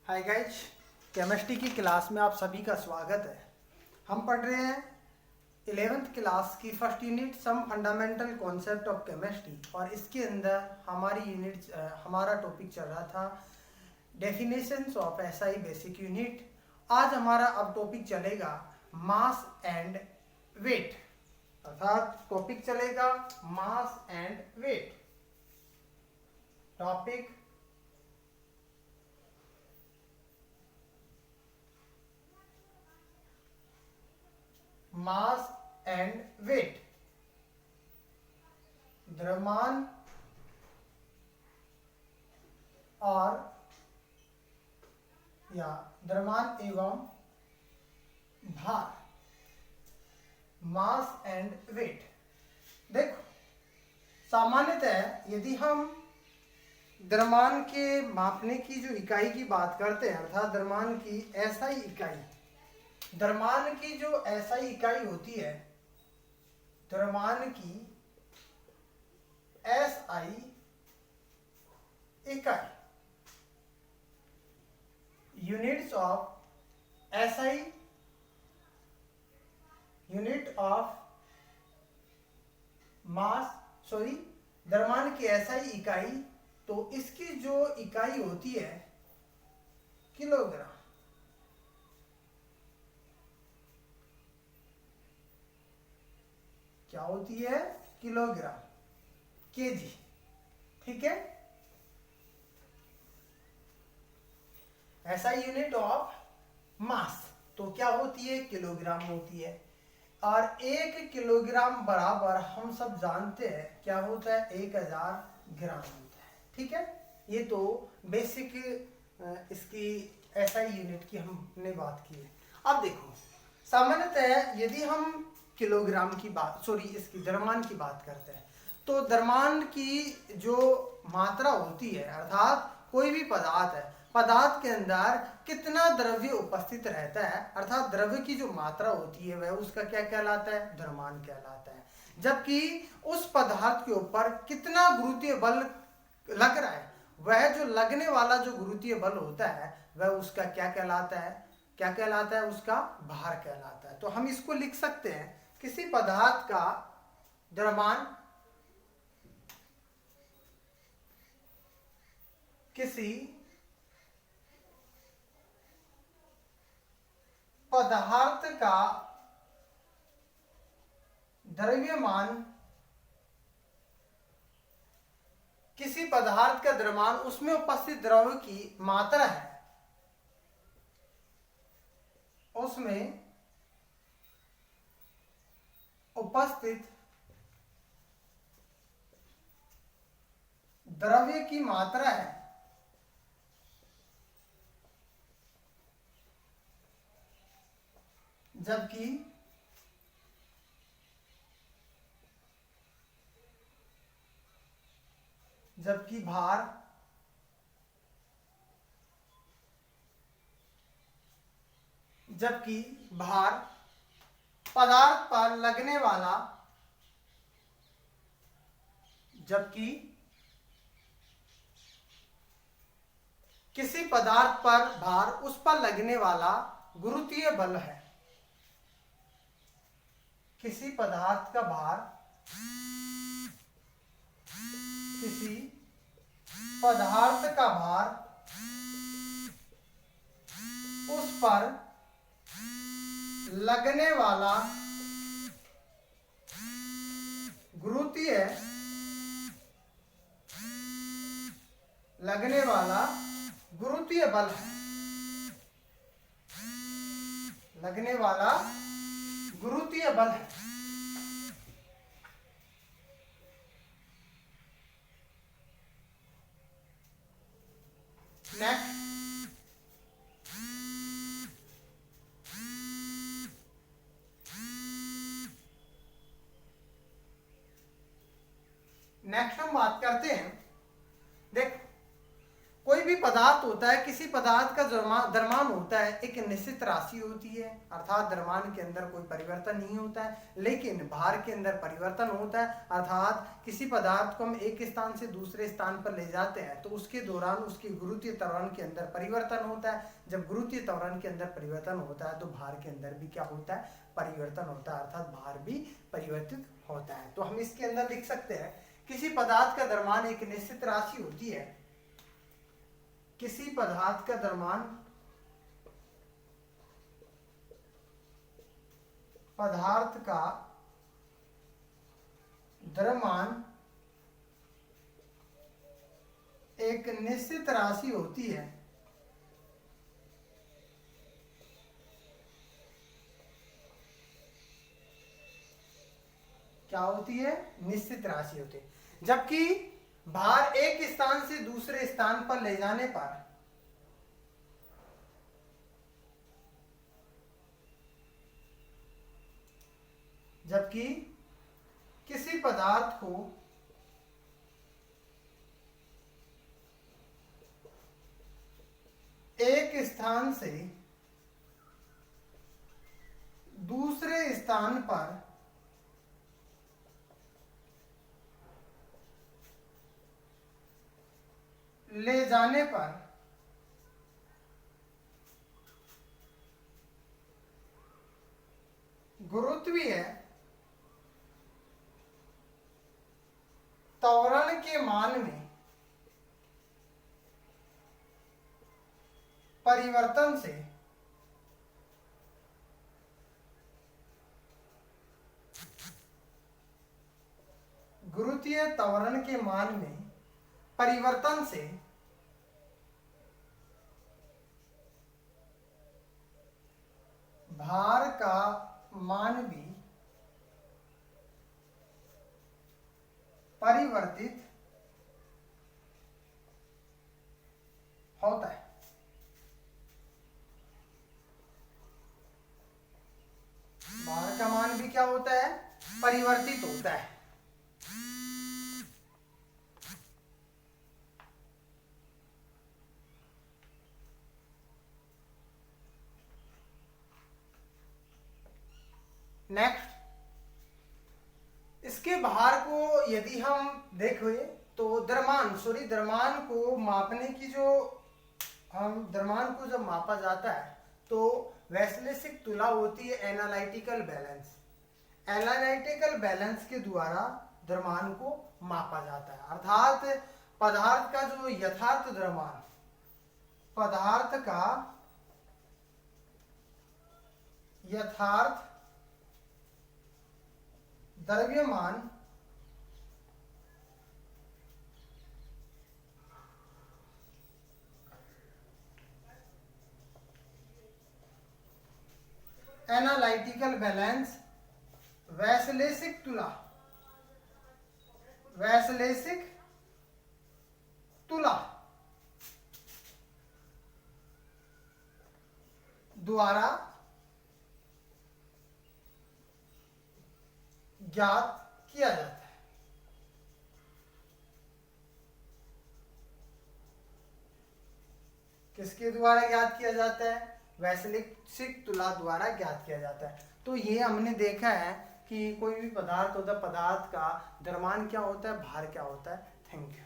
Hi guys, chemistry की class में आप सभी का स्वागत है। हम पढ़ रहे हैं 11th क्लास की first unit some fundamental concept of chemistry और इसके अंदर हमारा टॉपिक चल रहा था definitions of SI basic unit. आज हमारा अब टॉपिक चलेगा मास एंड वेट, अर्थात टॉपिक चलेगा mass and weight. Topic mass and weight, द्रव्यमान और द्रव्यमान एवं भार, मास एंड वेट। देखो, सामान्यतः यदि हम द्रव्यमान के मापने की जो इकाई की बात करते हैं, अर्थात द्रव्यमान की एसआई इकाई, द्रव्यमान की जो एसआई इकाई होती है, द्रव्यमान की एसआई इकाई, units of SI, unit of mass, द्रव्यमान की एसआई इकाई, तो इसकी जो इकाई होती है किलोग्राम। क्या होती है? Kilogram, KG. ठीक है, ऐसा यूनिट ऑफ मास तो क्या होती है? किलोग्राम होती है। और 1 किलोग्राम बराबर हम सब जानते हैं क्या होता है? 1000 ग्राम होता है। ठीक है, ये तो बेसिक इसकी एसआई यूनिट की हमने बात की है। अब देखो, सामान्यतः यदि हम किलोग्राम की बात इसकी द्रव्यमान की बात करते हैं, तो द्रव्यमान की जो मात्रा होती है, अर्थात कोई भी पदार्थ है, पदार्थ के अंदर कितना द्रव्य उपस्थित रहता है, अर्थात द्रव्य की जो मात्रा होती है वह उसका क्या कहलाता है? द्रव्यमान कहलाता है। जबकि उस पदार्थ के ऊपर कितना गुरुत्वीय बल लग रहा है, वह जो लगने वाला जो गुरुत्वीय बल होता है वह उसका क्या कहलाता है? क्या कहलाता है? उसका भार कहलाता है। तो हम इसको लिख सकते हैं, किसी पदार्थ का द्रव्यमान किसी पदार्थ का द्रव्यमान, किसी पदार्थ का द्रव्यमान उसमें उपस्थित द्रव्य की मात्रा है, उसमें उपस्थित द्रव्य की मात्रा है, जबकि भार पदार्थ पर लगने वाला, जबकि किसी पदार्थ पर भार उस पर लगने वाला गुरुत्वीय बल है। किसी पदार्थ का भार, किसी पदार्थ का भार उस पर लगने वाला गुरुत्वीय बल है, लगने वाला गुरुत्वीय बल है। नेक्स्ट हम बात करते हैं, देख, कोई भी पदार्थ होता है, किसी पदार्थ का द्रव्यमान होता है, एक निश्चित राशि होती है, अर्थात द्रव्यमान के अंदर कोई परिवर्तन नहीं होता है, लेकिन भार के अंदर परिवर्तन होता है। अर्थात किसी पदार्थ को हम एक स्थान से दूसरे स्थान पर ले जाते हैं तो उसके दौरान उसके गुरुत्वीय त्वरण के अंदर परिवर्तन होता है। जब गुरुत्वीय त्वरण के अंदर परिवर्तन होता है तो भार के अंदर भी क्या होता है, परिवर्तन होता है, अर्थात भार भी परिवर्तित होता है। तो हम इसके अंदर लिख सकते हैं किसी पदार्थ का द्रव्यमान एक निश्चित राशि होती है, किसी पदार्थ का द्रव्यमान पदार्थ का द्रव्यमान एक निश्चित राशि होती है, क्या होती है, निश्चित राशि होती है। जबकि भार एक स्थान से दूसरे स्थान पर ले जाने पर जबकि किसी पदार्थ को एक स्थान से दूसरे स्थान पर ले जाने पर गुरुत्वीय त्वरण के मान में परिवर्तन से गुरुत्वीय त्वरण के मान में परिवर्तन से भार का मान भी परिवर्तित होता है। भार का मान भी क्या होता है, परिवर्तित होता है। नेक्स्ट, इसके भार को यदि हम देखें तो द्रव्यमान को मापने की जो द्रव्यमान को जब मापा जाता है तो वैश्लेषिक तुला होती है एनालिटिकल बैलेंस। एनालिटिकल बैलेंस के द्वारा द्रव्यमान को मापा जाता है, अर्थात पदार्थ का जो यथार्थ द्रव्यमान, पदार्थ का यथार्थ द्रव्यमान एनालिटिकल बैलेंस वैश्लेषिक तुला द्वारा ज्ञात किया जाता है। किसके द्वारा ज्ञात किया जाता है, वैश्लेषिक तुला द्वारा ज्ञात किया जाता है। तो ये हमने देखा है कि कोई भी पदार्थ होता है, पदार्थ का द्रव्यमान क्या होता है, भार क्या होता है। Thank you.